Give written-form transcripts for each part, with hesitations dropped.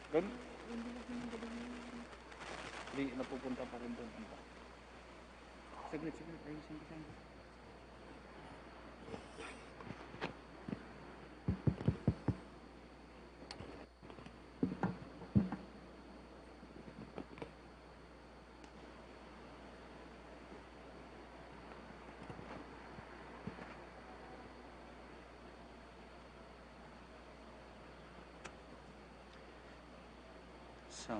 Ganun. Hindi, napupunta pa rin doon. Saglit. Ayusin ko siya. So,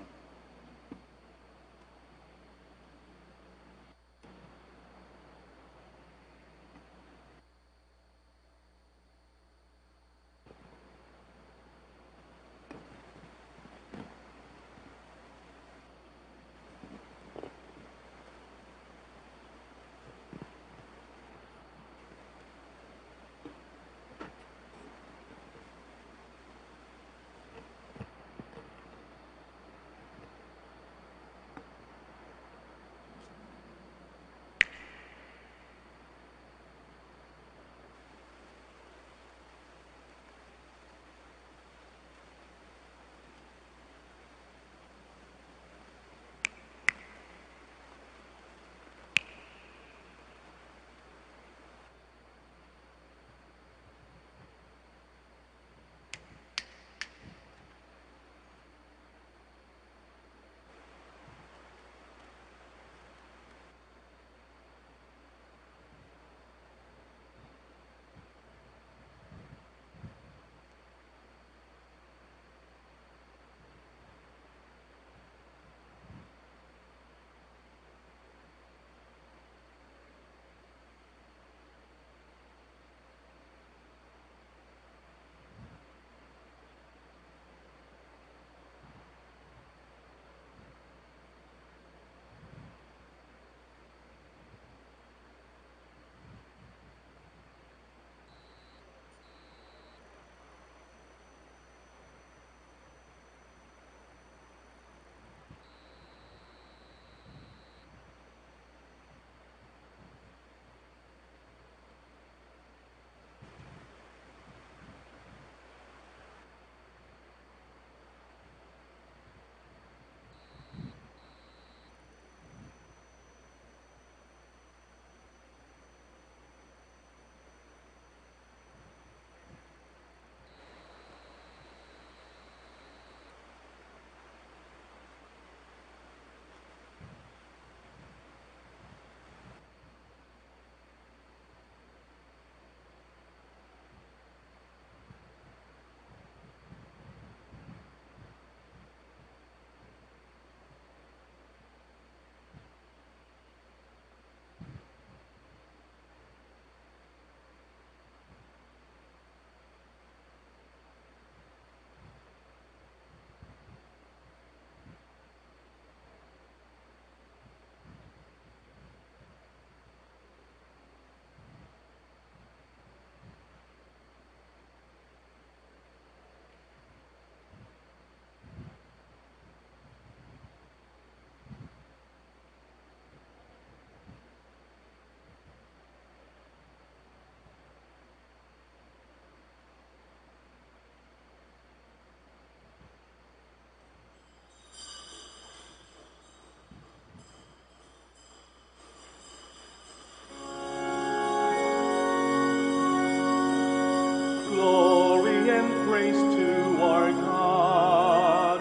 Glory and praise to our God,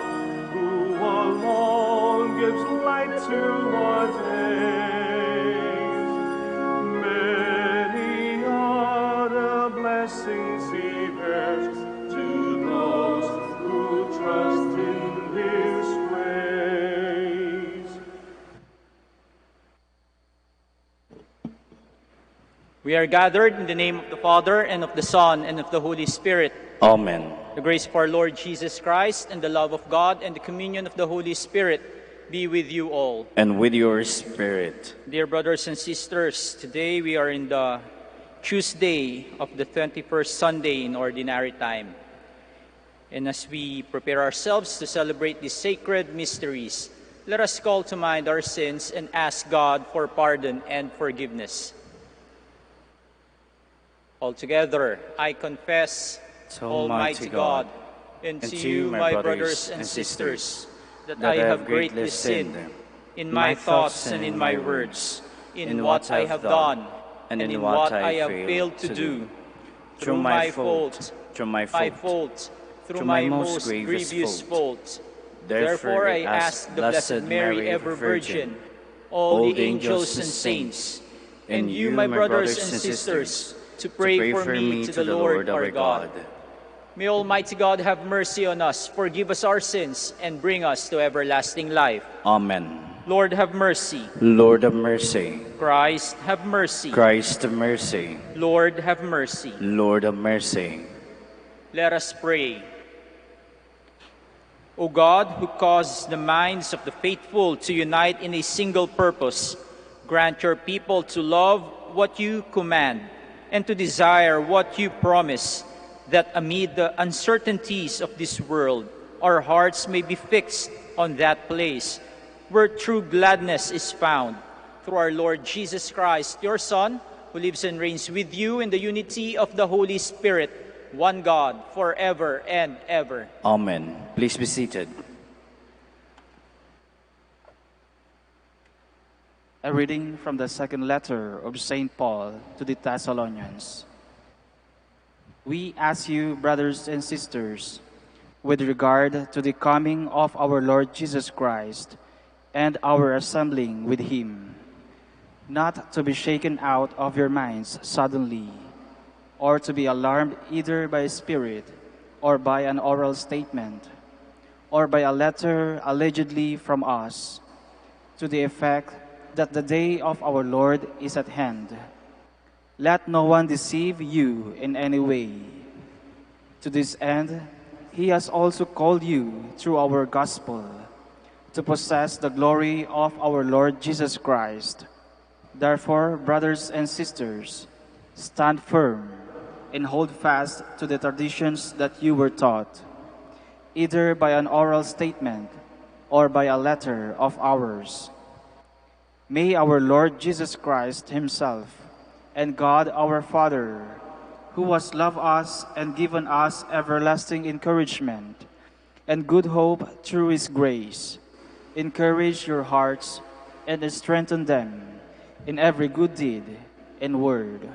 who alone gives light to our days. Many are the blessings He bears to those who trust in His grace. We are gathered in the name of the Father, and of the Son, and of the Holy Spirit. Amen. The grace of our Lord Jesus Christ, and the love of God, and the communion of the Holy Spirit be with you all. And with your spirit. Dear brothers and sisters, today we are in the Tuesday of the 21st Sunday in Ordinary Time. And as we prepare ourselves to celebrate these sacred mysteries, let us call to mind our sins and ask God for pardon and forgiveness. Altogether, I confess, Almighty God, And to you, my brothers and sisters, that I have greatly sinned in my thoughts and in my words, in what I have done and in what I have failed to do, through my fault, through my most grievous fault. Therefore I ask the Blessed Mary, ever Virgin, all the angels and saints, and you, my brothers and sisters, to pray for me to the Lord our God. May Almighty God have mercy on us, forgive us our sins, and bring us to everlasting life. Amen. Lord, have mercy. Lord of mercy. Christ, have mercy. Christ of mercy. Lord, have mercy. Lord of mercy. Let us pray. O God, who causes the minds of the faithful to unite in a single purpose, grant your people to love what you command and to desire what you promise, that amid the uncertainties of this world, our hearts may be fixed on that place where true gladness is found. Through our Lord Jesus Christ, your Son, who lives and reigns with you in the unity of the Holy Spirit, one God, forever and ever. Amen. Please be seated. A reading from the second letter of St. Paul to the Thessalonians. We ask you, brothers and sisters, with regard to the coming of our Lord Jesus Christ and our assembling with him, not to be shaken out of your minds suddenly, or to be alarmed either by a spirit, or by an oral statement, or by a letter allegedly from us, to the effect that the day of our Lord is at hand. Let no one deceive you in any way. To this end, he has also called you through our gospel to possess the glory of our Lord Jesus Christ. Therefore, brothers and sisters, stand firm and hold fast to the traditions that you were taught, either by an oral statement or by a letter of ours. May our Lord Jesus Christ himself and God our Father, who has loved us and given us everlasting encouragement and good hope through his grace, encourage your hearts and strengthen them in every good deed and word.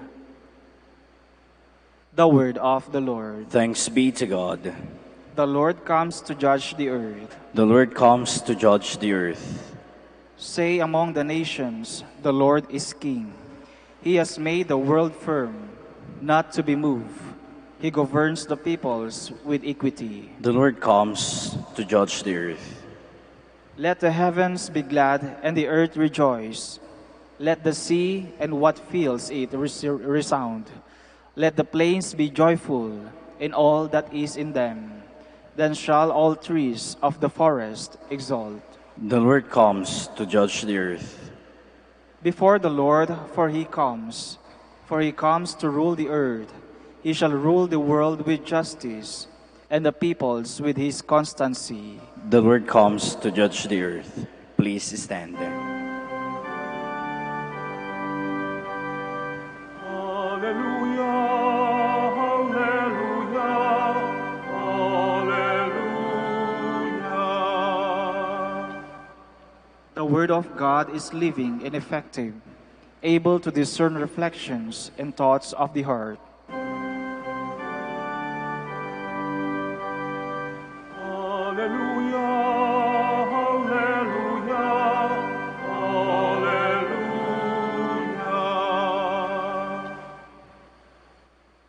The word of the Lord. Thanks be to God. The Lord comes to judge the earth. The Lord comes to judge the earth. Say among the nations, the Lord is King. He has made the world firm, not to be moved. He governs the peoples with equity. The Lord comes to judge the earth. Let the heavens be glad and the earth rejoice. Let the sea and what fills it resound. Let the plains be joyful in all that is in them. Then shall all trees of the forest exult. The Lord comes to judge the earth. Before the Lord, for he comes to rule the earth. He shall rule the world with justice, and the peoples with his constancy. The Lord comes to judge the earth. Please stand. The Word of God is living and effective, able to discern reflections and thoughts of the heart. Alleluia, alleluia, alleluia.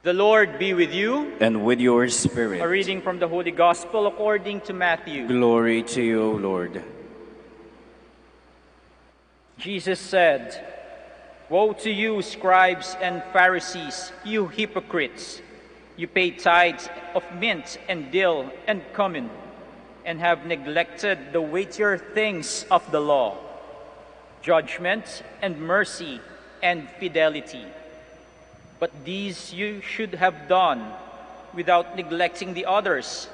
The Lord be with you. And with your spirit. A reading from the Holy Gospel according to Matthew. Glory to you, O Lord. Jesus said, "Woe to you, scribes and Pharisees, you hypocrites! You pay tithes of mint and dill and cumin, and have neglected the weightier things of the law, judgment and mercy and fidelity. But these you should have done without neglecting the others.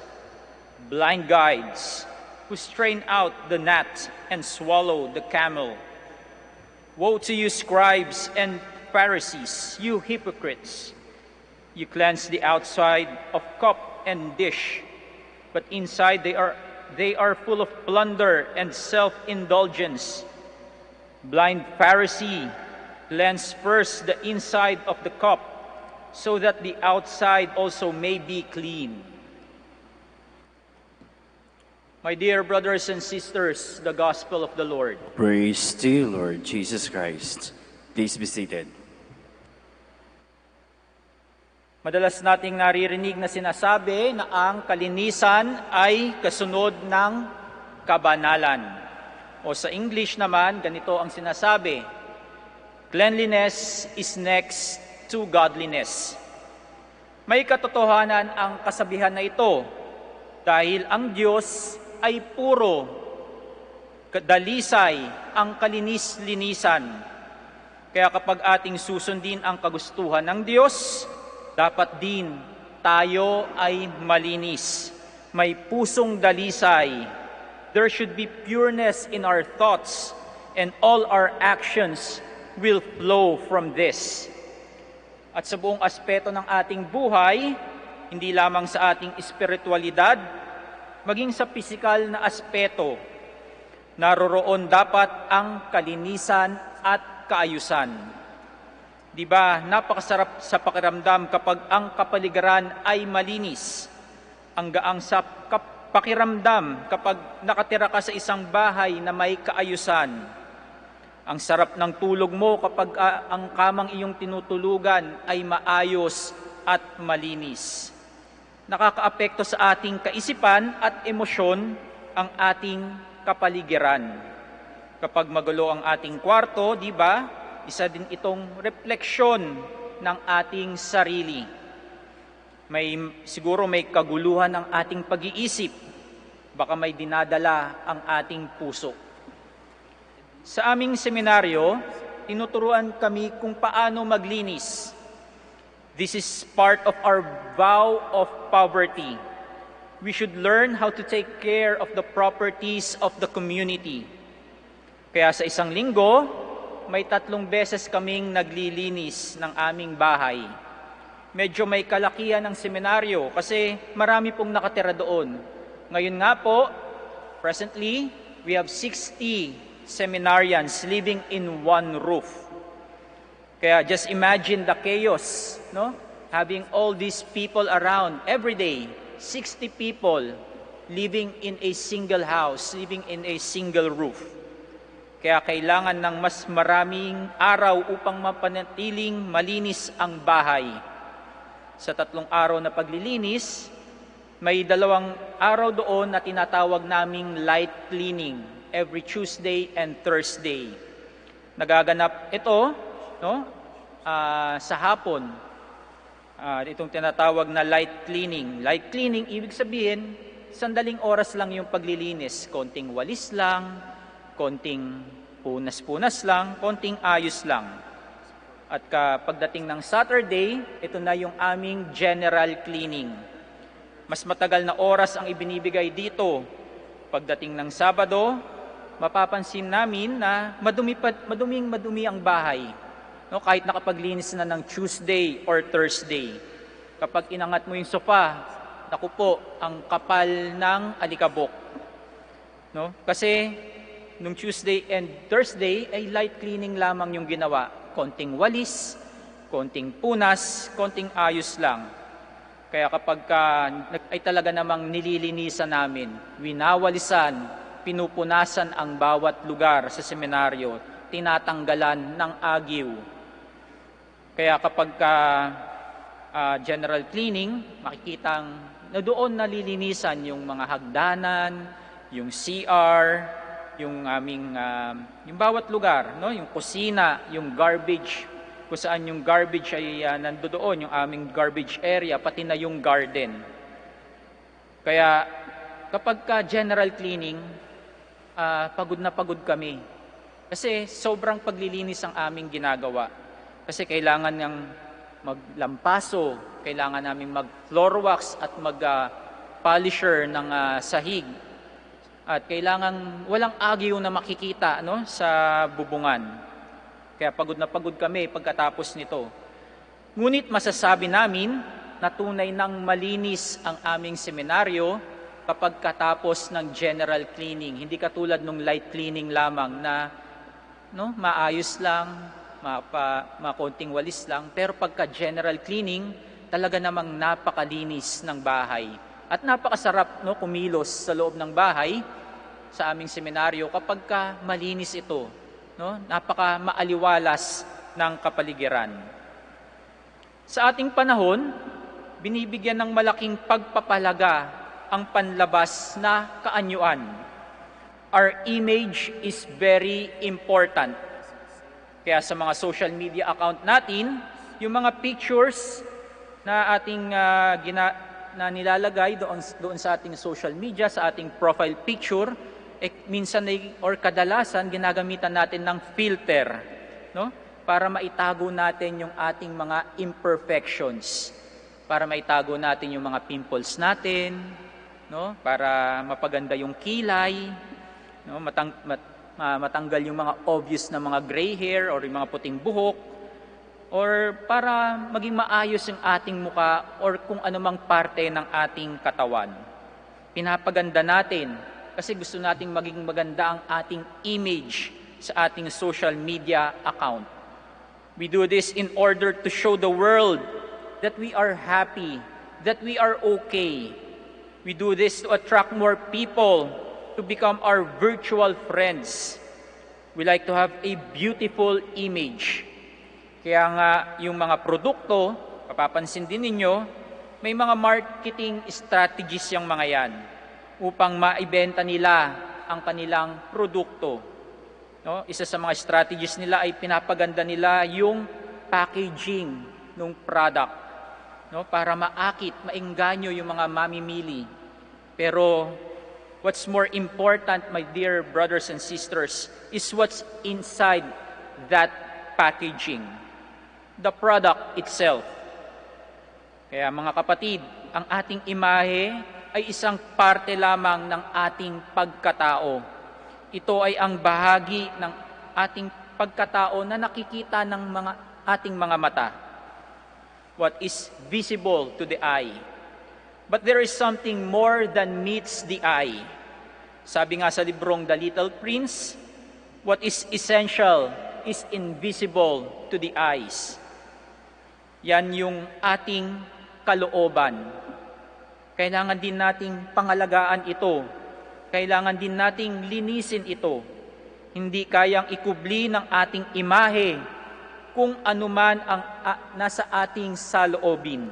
Blind guides, who strain out the gnat and swallow the camel. Woe to you, scribes and Pharisees, you hypocrites! You cleanse the outside of cup and dish, but inside they are full of plunder and self-indulgence. Blind Pharisee, cleanse first the inside of the cup, so that the outside also may be clean. My dear brothers and sisters, the Gospel of the Lord. Praise to you, Lord Jesus Christ. Please be seated. Madalas nating naririnig na sinasabi na ang kalinisan ay kasunod ng kabanalan. O sa English naman, ganito ang sinasabi, cleanliness is next to godliness. May katotohanan ang kasabihan na ito dahil ang Diyos ay puro dalisay ang kalinis-linisan. Kaya kapag ating susundin ang kagustuhan ng Diyos, dapat din tayo ay malinis. May pusong dalisay. There should be pureness in our thoughts, and all our actions will flow from this. At sa buong aspeto ng ating buhay, hindi lamang sa ating espiritualidad, maging sa pisikal na aspeto, naroroon dapat ang kalinisan at kaayusan. Di ba, napakasarap sa pakiramdam kapag ang kapaligiran ay malinis. Ang gaang sa pakiramdam kapag nakatira ka sa isang bahay na may kaayusan. Ang sarap ng tulog mo kapag ang kamang iyong tinutulugan ay maayos at malinis. Nakakaapekto sa ating kaisipan at emosyon ang ating kapaligiran. Kapag magulo ang ating kwarto, di ba? Isa din itong refleksyon ng ating sarili. Siguro may kaguluhan ang ating pag-iisip. Baka may dinadala ang ating puso. Sa aming seminaryo, tinuturuan kami kung paano maglinis. This is part of our vow of poverty. We should learn how to take care of the properties of the community. Kaya sa isang linggo, may 3 beses kaming naglilinis ng aming bahay. Medyo may kalakihan ng seminaryo kasi marami pong nakatira doon. Ngayon nga po, presently, we have 60 seminarians living in one roof. Kaya just imagine the chaos, no? Having all these people around every day, 60 people living in a single house, living in a single roof. Kaya kailangan ng mas maraming araw upang mapanatiling malinis ang bahay. Sa 3 araw na paglilinis, may 2 araw doon na tinatawag naming light cleaning every Tuesday and Thursday. Nagaganap ito, no? Sa hapon, itong tinatawag na light cleaning. Light cleaning, ibig sabihin, sandaling oras lang yung paglilinis. Konting walis lang, konting punas-punas lang, konting ayos lang. At pagdating ng Saturday, ito na yung aming general cleaning. Mas matagal na oras ang ibinibigay dito. Pagdating ng Sabado, mapapansin namin na maduming-madumi ang bahay. No, kahit nakapaglinis na ng Tuesday or Thursday. Kapag inangat mo yung sofa, naku po, ang kapal ng alikabok. No? Kasi nung Tuesday and Thursday ay light cleaning lamang yung ginawa. Konting walis, konting punas, konting ayos lang. Kaya kapag ay talaga namang nililinisan namin, winawalisan, pinupunasan ang bawat lugar sa seminaryo, tinatanggalan ng agiw. Kaya kapag general cleaning, makikitang na doon nalilinisan yung mga hagdanan, yung CR, yung aming yung bawat lugar, no? Yung kusina, yung garbage, kung saan yung garbage ay nandoon, yung aming garbage area, pati na yung garden. Kaya kapag general cleaning, pagod na pagod kami. Kasi sobrang paglilinis ang aming ginagawa. Kasi kailangan ng maglampaso, kailangan namin mag-floor wax at mag-polisher ng sahig. At kailangan walang agiw na makikita, no, sa bubungan. Kaya pagod na pagod kami pagkatapos nito. Ngunit masasabi namin na tunay nang malinis ang aming seminaryo kapag katapos ng general cleaning. Hindi katulad nung light cleaning lamang na maayos lang, makonting walis lang. Pero pagka general cleaning, talaga namang napakalinis ng bahay. At napakasarap kumilos sa loob ng bahay sa aming seminaryo kapag malinis ito. Napaka maaliwalas ng kapaligiran. Sa ating panahon, binibigyan ng malaking pagpapalaga ang panlabas na kaanyuan. Our image is very important. Kaya sa mga social media account natin, yung mga pictures na ating na nilalagay doon sa ating social media, sa ating profile picture, minsan or kadalasan ginagamitan natin ng filter, para maitago natin yung ating mga imperfections, para maitago natin yung mga pimples natin, para mapaganda yung kilay, matanggal yung mga obvious na mga gray hair or yung mga puting buhok, or para maging maayos yung ating muka or kung anumang parte ng ating katawan. Pinapaganda natin kasi gusto nating maging maganda ang ating image sa ating social media account. We do this in order to show the world that we are happy, that we are okay. We do this to attract more people to become our virtual friends. We like to have a beautiful image. Kaya nga yung mga produkto, papapansin din ninyo, may mga marketing strategies yung mga yan upang maibenta nila ang kanilang produkto. Isa sa mga strategies nila ay pinapaganda nila yung packaging ng product, para maakit, maengganyo yung mga mamimili. Pero what's more important, my dear brothers and sisters, is what's inside that packaging. The product itself. Kaya mga kapatid, ang ating imahe ay isang parte lamang ng ating pagkatao. Ito ay ang bahagi ng ating pagkatao na nakikita ng ating mga mata. What is visible to the eye. But there is something more than meets the eye. Sabi nga sa librong The Little Prince, what is essential is invisible to the eyes. Yan yung ating kalooban. Kailangan din nating pangalagaan ito. Kailangan din nating linisin ito. Hindi kayang ikubli ng ating imahe kung ano man ang nasa ating saloobin.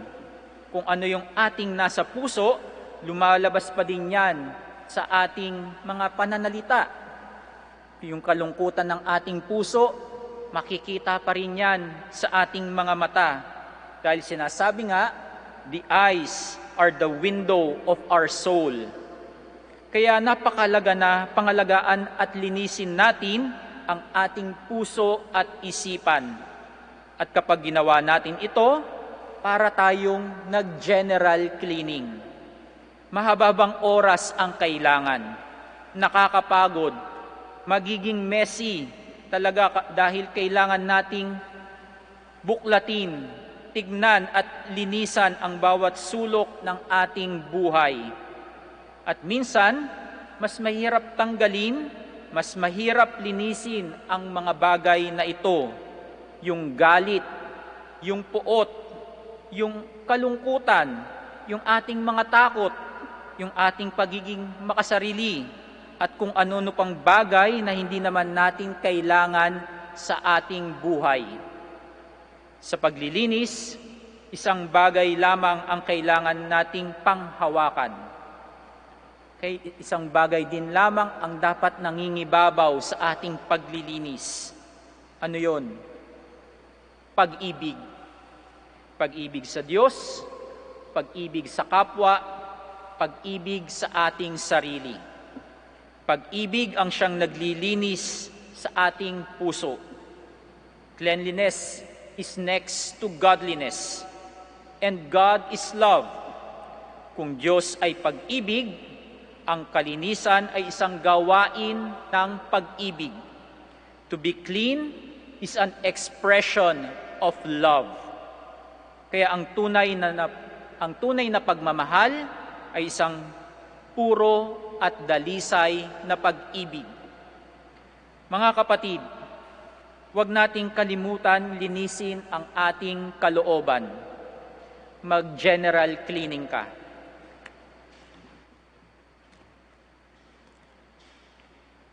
Kung ano yung ating nasa puso, lumalabas pa din yan sa ating mga pananalita. Yung kalungkutan ng ating puso, makikita pa rin yan sa ating mga mata. Dahil sinasabi nga, the eyes are the window of our soul. Kaya napakalaga na pangalagaan at linisin natin ang ating puso at isipan. At kapag ginawa natin ito, para tayong nag-general cleaning. Mahababang oras ang kailangan. Nakakapagod. Magiging messy talaga dahil kailangan nating buklatin, tignan at linisan ang bawat sulok ng ating buhay. At minsan, mas mahirap tanggalin, mas mahirap linisin ang mga bagay na ito. Yung galit, yung puot, yung kalungkutan, yung ating mga takot, yung ating pagiging makasarili, at kung ano-ano pang bagay na hindi naman natin kailangan sa ating buhay. Sa paglilinis, isang bagay lamang ang kailangan nating panghawakan. Isang bagay din lamang ang dapat nangingibabaw sa ating paglilinis. Ano yon? Pag-ibig. Pag-ibig sa Diyos, pag-ibig sa kapwa, pag-ibig sa ating sarili. Pag-ibig ang siyang naglilinis sa ating puso. Cleanliness is next to godliness. And God is love. Kung Diyos ay pag-ibig, ang kalinisan ay isang gawain ng pag-ibig. To be clean is an expression of love. Kaya ang tunay na pagmamahal ay isang puro at dalisay na pag-ibig. Mga kapatid, huwag nating kalimutan linisin ang ating kalooban. Mag-general cleaning ka.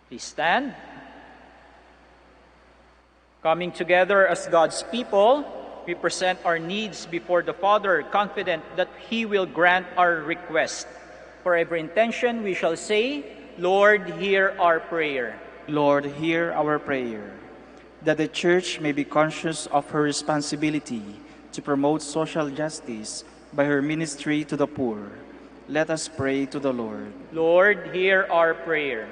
Please stand. Coming together as God's people, we present our needs before the Father, confident that He will grant our request. For every intention, we shall say, Lord, hear our prayer. Lord, hear our prayer. That the Church may be conscious of her responsibility to promote social justice by her ministry to the poor. Let us pray to the Lord. Lord, hear our prayer.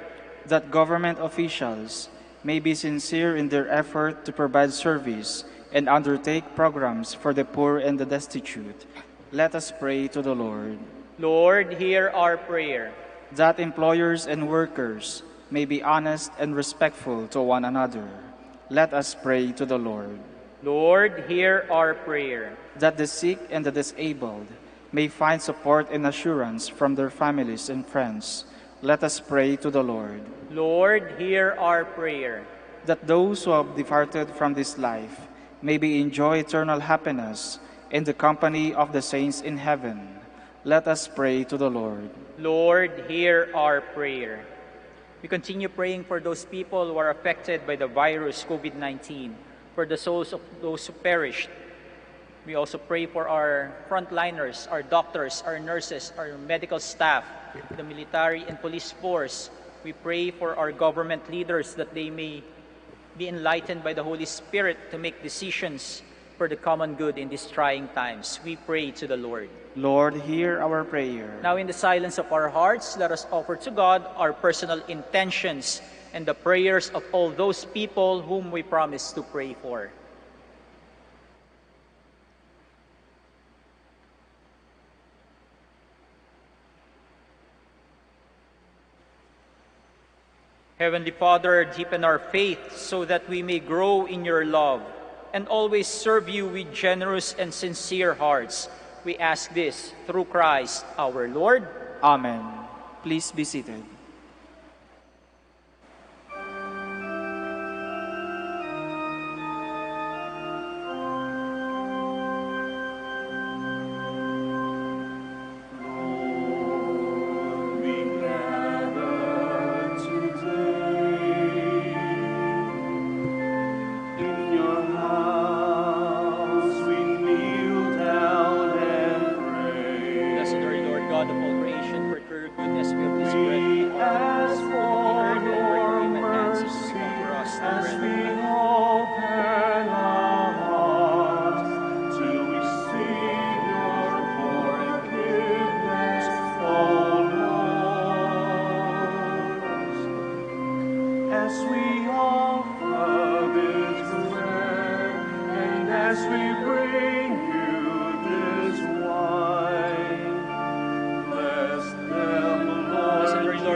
That government officials may be sincere in their effort to provide service and undertake programs for the poor and the destitute. Let us pray to the Lord. Lord, hear our prayer. That employers and workers may be honest and respectful to one another. Let us pray to the Lord. Lord, hear our prayer. That the sick and the disabled may find support and assurance from their families and friends. Let us pray to the Lord. Lord, hear our prayer. That those who have departed from this life may be enjoy eternal happiness in the company of the saints in heaven. Let us pray to the Lord. Lord, hear our prayer. We continue praying for those people who are affected by the virus COVID-19, for the souls of those who perished. We also pray for our frontliners, our doctors, our nurses, our medical staff, the military and police force. We pray for our government leaders that they may be enlightened by the Holy Spirit to make decisions for the common good in these trying times. We pray to the Lord. Lord, hear our prayer. Now in the silence of our hearts, let us offer to God our personal intentions and the prayers of all those people whom we promise to pray for. Heavenly Father, deepen our faith so that we may grow in your love and always serve you with generous and sincere hearts. We ask this through Christ our Lord. Amen. Please be seated.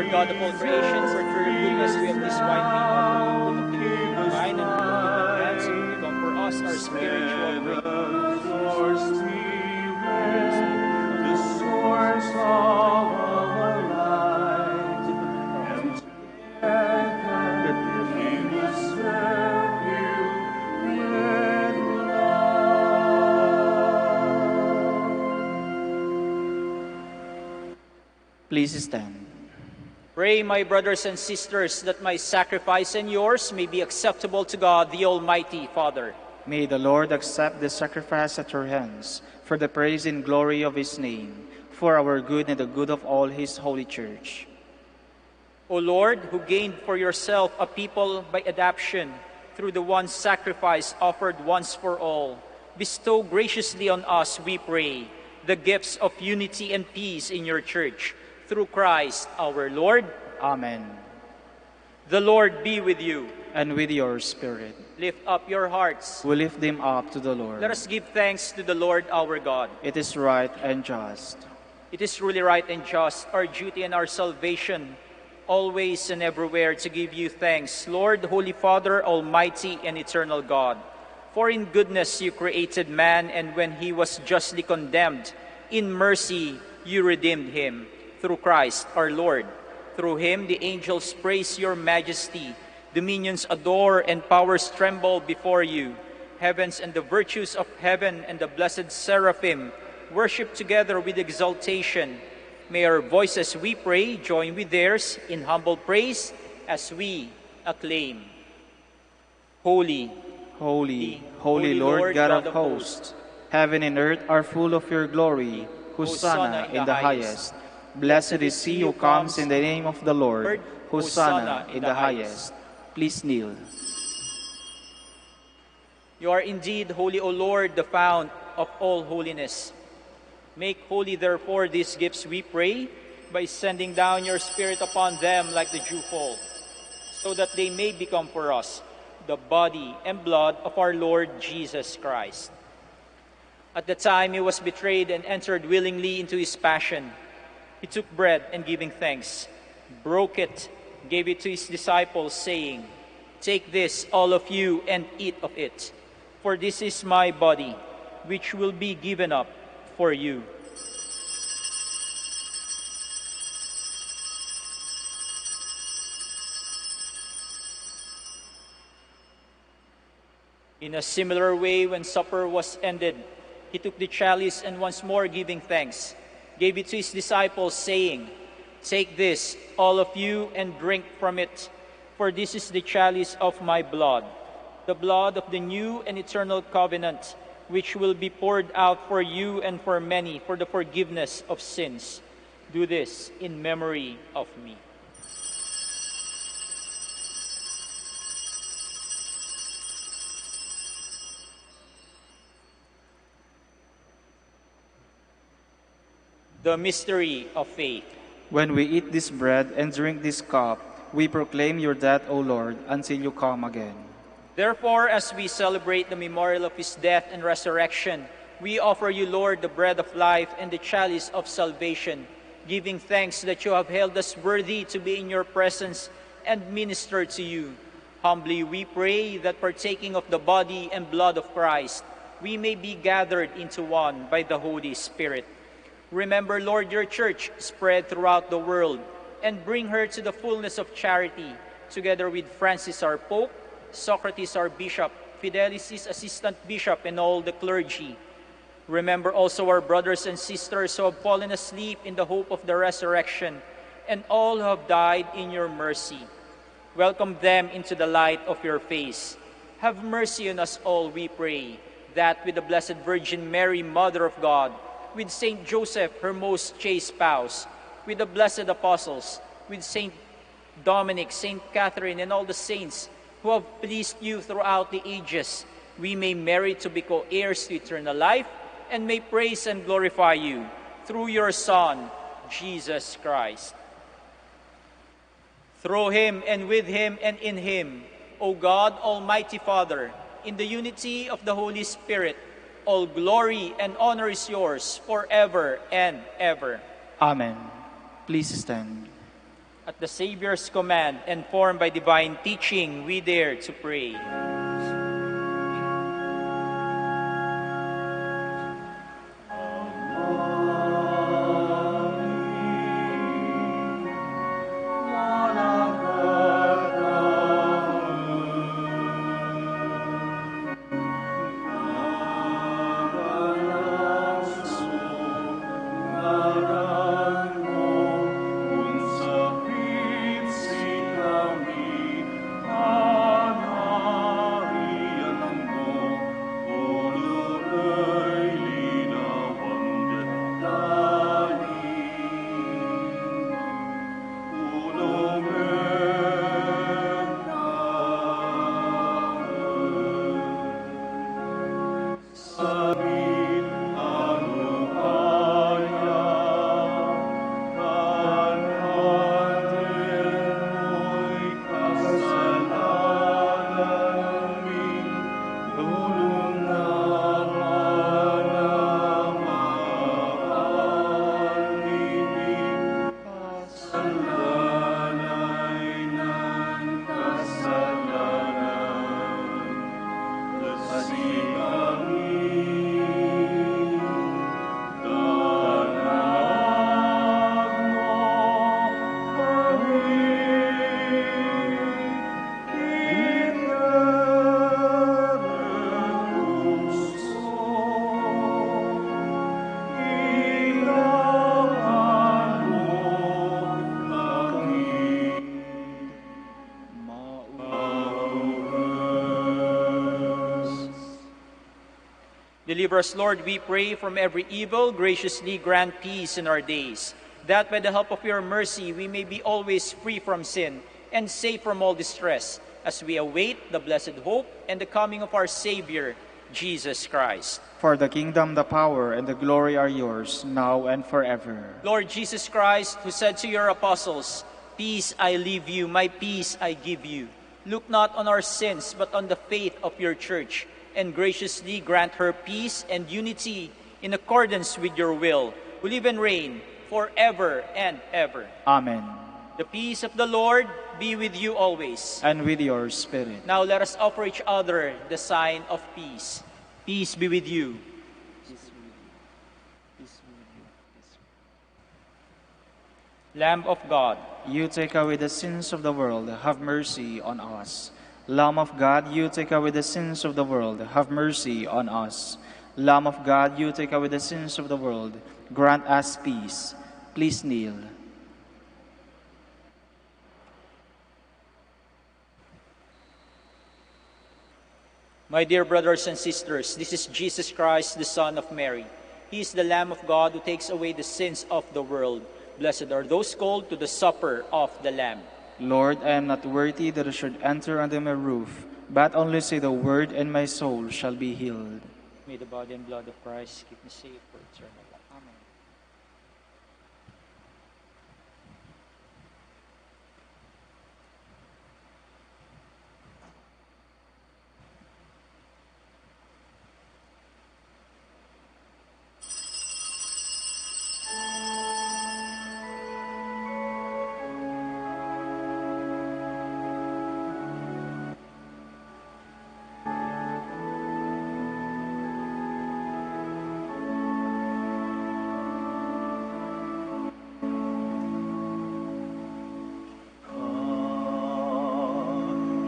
God of all creation, for through your goodness we have this wine we offer you, the wine and the human hands, and become for us our spiritual drink. The source of our life, and together we will serve you with love. Please stand. Pray, my brothers and sisters, that my sacrifice and yours may be acceptable to God, the Almighty Father. May the Lord accept the sacrifice at your hands for the praise and glory of his name, for our good and the good of all his holy church. O Lord, who gained for yourself a people by adoption through the one sacrifice offered once for all, bestow graciously on us, we pray, the gifts of unity and peace in your church. Through Christ our Lord. Amen. The Lord be with you. And with your spirit. Lift up your hearts. We lift them up to the Lord. Let us give thanks to the Lord our God. It is right and just. It is truly right and just, our duty and our salvation, always and everywhere to give you thanks, Lord, Holy Father, Almighty and eternal God. For in goodness you created man, and when he was justly condemned, in mercy you redeemed him. through Christ our Lord. Through him the angels praise your majesty, dominions adore, and powers tremble before you. Heavens and the virtues of heaven and the blessed seraphim worship together with exaltation. May our voices, we pray, join with theirs in humble praise as we acclaim. Holy, Holy, holy Lord God of hosts, heaven and earth are full of your glory. Hosanna in the highest. Blessed is he who comes in the name of the Lord. Hosanna in the highest. Please kneel. You are indeed holy, O Lord, the fount of all holiness. Make holy, therefore, these gifts, we pray, by sending down your Spirit upon them like the dewfall, so that they may become for us the body and blood of our Lord Jesus Christ. At the time he was betrayed and entered willingly into his passion, he took bread and giving thanks, broke it, gave it to his disciples, saying, "Take this, all of you, and eat of it, for this is my body, which will be given up for you." In a similar way, when supper was ended, he took the chalice and once more giving thanks, gave it to his disciples, saying, "Take this, all of you, and drink from it, for this is the chalice of my blood, the blood of the new and eternal covenant, which will be poured out for you and for many for the forgiveness of sins. Do this in memory of me." The mystery of faith. When we eat this bread and drink this cup, we proclaim your death, O Lord, until you come again. Therefore, as we celebrate the memorial of his death and resurrection, we offer you, Lord, the bread of life and the chalice of salvation, giving thanks that you have held us worthy to be in your presence and minister to you. Humbly we pray that partaking of the body and blood of Christ, we may be gathered into one by the Holy Spirit. Remember, Lord, your church spread throughout the world, and bring her to the fullness of charity, together with Francis our Pope, Socrates our Bishop, Fidelis his Assistant Bishop, and all the clergy. Remember also our brothers and sisters who have fallen asleep in the hope of the resurrection, and all who have died in your mercy. Welcome them into the light of your face. Have mercy on us all, we pray, that with the Blessed Virgin Mary, Mother of God, with Saint Joseph, her most chaste spouse, with the blessed apostles, with Saint Dominic, Saint Catherine, and all the saints who have pleased you throughout the ages, we may merit to be co-heirs to eternal life, and may praise and glorify you through your Son, Jesus Christ. Through him, and with him, and in him, O God, Almighty Father, in the unity of the Holy Spirit, all glory and honor is yours forever and ever. Amen. Please stand. At the Savior's command and formed by divine teaching, we dare to pray. Deliver us, Lord, we pray, from every evil. Graciously grant peace in our days, that by the help of your mercy we may be always free from sin and safe from all distress, as we await the blessed hope and the coming of our Savior, Jesus Christ. For the kingdom, the power, and the glory are yours, now and forever. Lord Jesus Christ, who said to your apostles, "Peace I leave you, my peace I give you," look not on our sins, but on the faith of your church, and graciously grant her peace and unity in accordance with your will, who live and reign forever and ever. Amen. The peace of the Lord be with you always. And with your spirit. Now let us offer each other the sign of peace. Peace be with you. Lamb of God, You take away the sins of the world, have mercy on us. Lamb of God, you take away the sins of the world, have mercy on us. Lamb of God, you take away the sins of the world, grant us peace. Please kneel. my dear brothers and sisters, this is Jesus Christ, the Son of Mary. He is the Lamb of God who takes away the sins of the world. Blessed are those called to the supper of the Lamb. Lord, I am not worthy that I should enter under my roof, but only say the word, and my soul shall be healed. May the body and blood of Christ keep me safe for eternal life. Amen.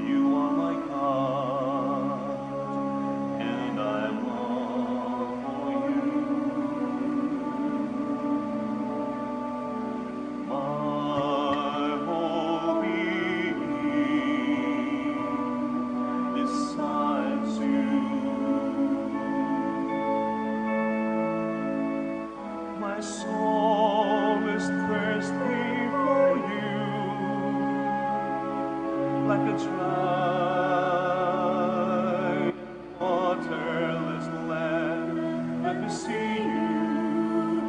You are my God, and I long for you. My whole being decides you. My soul is thirsty for you, like a dry, waterless land. Let me see you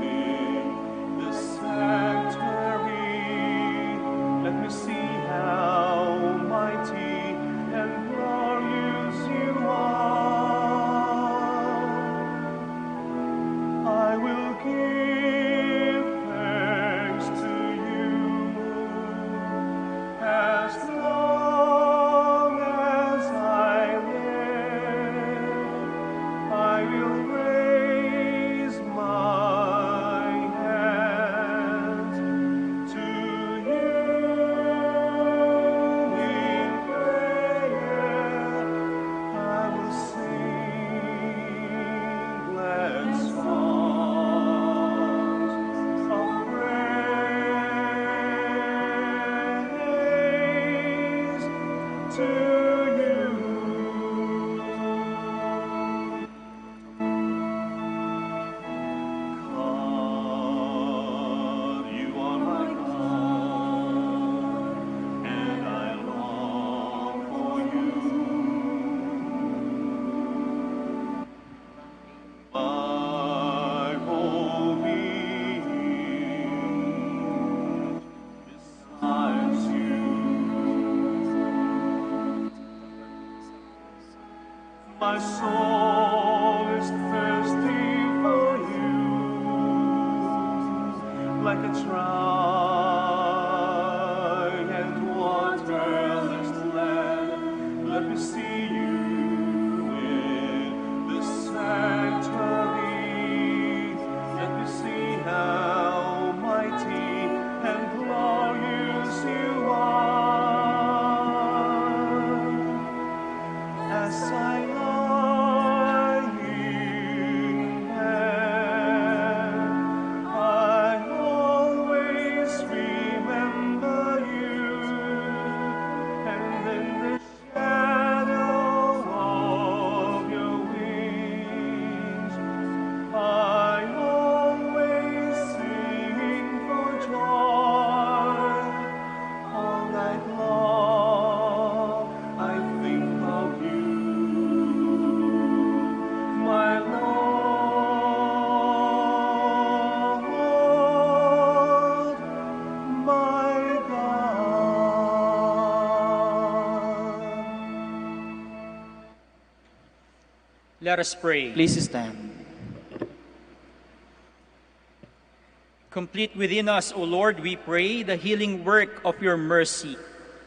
in the sanctuary. Let me see how mighty and glorious you are. I will give thanks to you as long as I live. I will raise my hands to you in prayer. I will sing glad songs of praise to you. God, you are my God, and I long for you. My whole being decides you. My soul is thirsty for you, like a dry and waterless land. Let me see you in the sanctuary. Let me see how mighty and glorious you are. As I long Let us pray. Please stand. Complete within us, O Lord, we pray, the healing work of your mercy,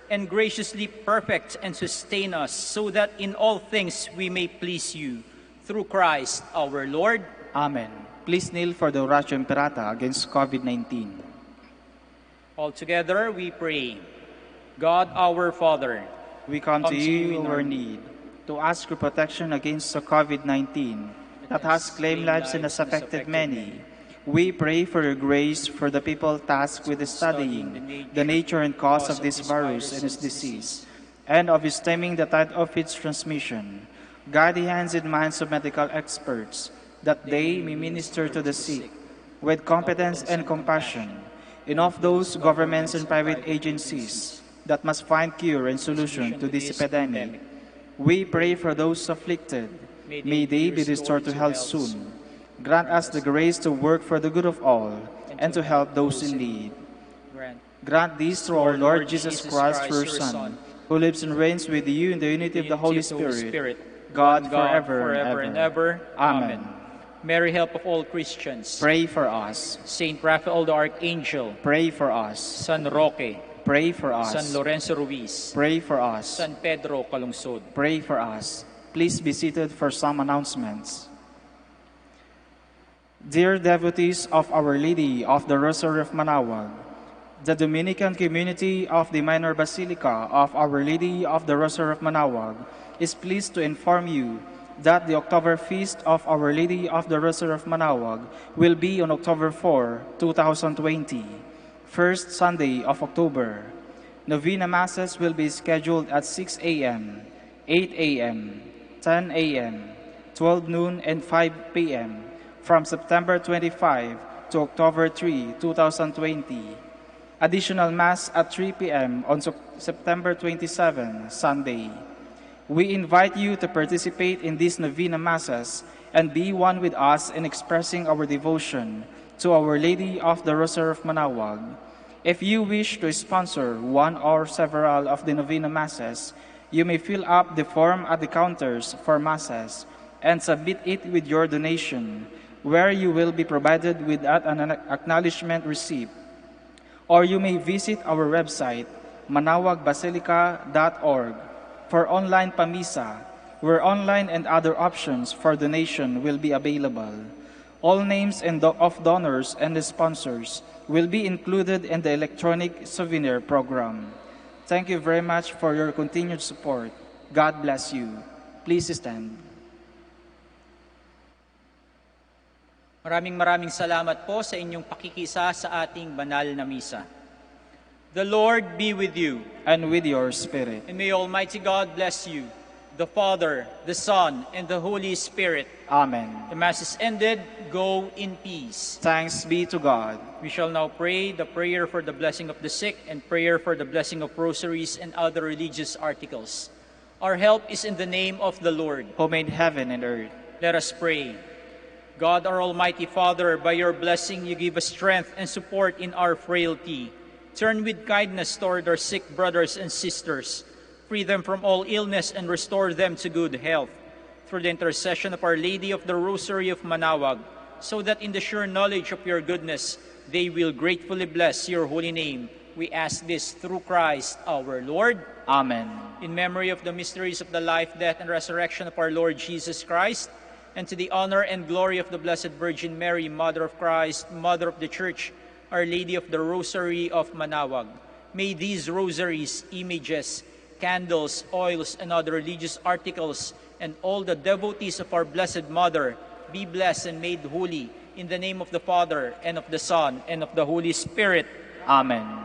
and graciously perfect and sustain us, so that in all things we may please you. Through Christ our Lord. Amen. Please kneel for the Oratio Imperata against COVID-19. All together we pray. God our Father, We come to you in our need to ask your protection against the COVID-19 that has claimed lives and has affected many. We pray for your grace for the people tasked with studying the nature and cause of this virus and its disease, and of stemming the tide of its transmission. Guide the hands and minds of medical experts, that they may minister to the sick with competence and compassion, and of those governments and private agencies that must find cure and solution to this epidemic. We pray for those afflicted. May they be restored to health soon. Grant us the grace to work for the good of all and to help those in need. Grant these through our Lord Jesus Christ, your Son, who lives and reigns with you in the unity of the Holy Spirit, God forever and ever. Amen. Mary, help of all Christians. Pray for us. Saint Raphael the Archangel. Pray for us. San Roque. Pray for San us. Lorenzo Ruiz. Pray for us. San Pedro Calungsod. Pray for us. Please be seated for some announcements. Dear devotees of Our Lady of the Rosary of Manaoag, the Dominican community of the Minor Basilica of Our Lady of the Rosary of Manaoag is pleased to inform you that the October Feast of Our Lady of the Rosary of Manaoag will be on October 4, 2020, first Sunday of October. Novena Masses will be scheduled at 6 a.m., 8 a.m., 10 a.m., 12 noon, and 5 p.m. from September 25 to October 3, 2020. Additional Mass at 3 p.m. on September 27, Sunday. We invite you to participate in these Novena Masses and be one with us in expressing our devotion to Our Lady of the Rosary of Manaoag. If you wish to sponsor one or several of the Novena Masses, you may fill up the form at the counters for Masses and submit it with your donation, where you will be provided with an acknowledgement receipt. Or you may visit our website, manaoagbasilica.org, for online pamisa, where online and other options for donation will be available. All names of donors and the sponsors will be included in the electronic souvenir program. Thank you very much for your continued support. God bless you. Please stand. Maraming salamat po sa inyong pakikisa sa ating banal na misa. The Lord be with you. And with your spirit. And may Almighty God bless you, the Father, the Son, and the Holy Spirit. Amen. The Mass is ended. Go in peace. Thanks be to God. We shall now pray the prayer for the blessing of the sick and prayer for the blessing of rosaries and other religious articles. Our help is in the name of the Lord, who made heaven and earth. Let us pray. God, our Almighty Father, by your blessing you give us strength and support in our frailty. Turn with kindness toward our sick brothers and sisters. Free them from all illness and restore them to good health. Through the intercession of Our Lady of the Rosary of Manaoag, so that in the sure knowledge of your goodness, they will gratefully bless your holy name. We ask this through Christ our Lord. Amen. In memory of the mysteries of the life, death, and resurrection of our Lord Jesus Christ, and to the honor and glory of the Blessed Virgin Mary, Mother of Christ, Mother of the Church, Our Lady of the Rosary of Manaoag, may these rosaries, images, candles, oils, and other religious articles, and all the devotees of our Blessed Mother be blessed and made holy in the name of the Father, and of the Son, and of the Holy Spirit. Amen.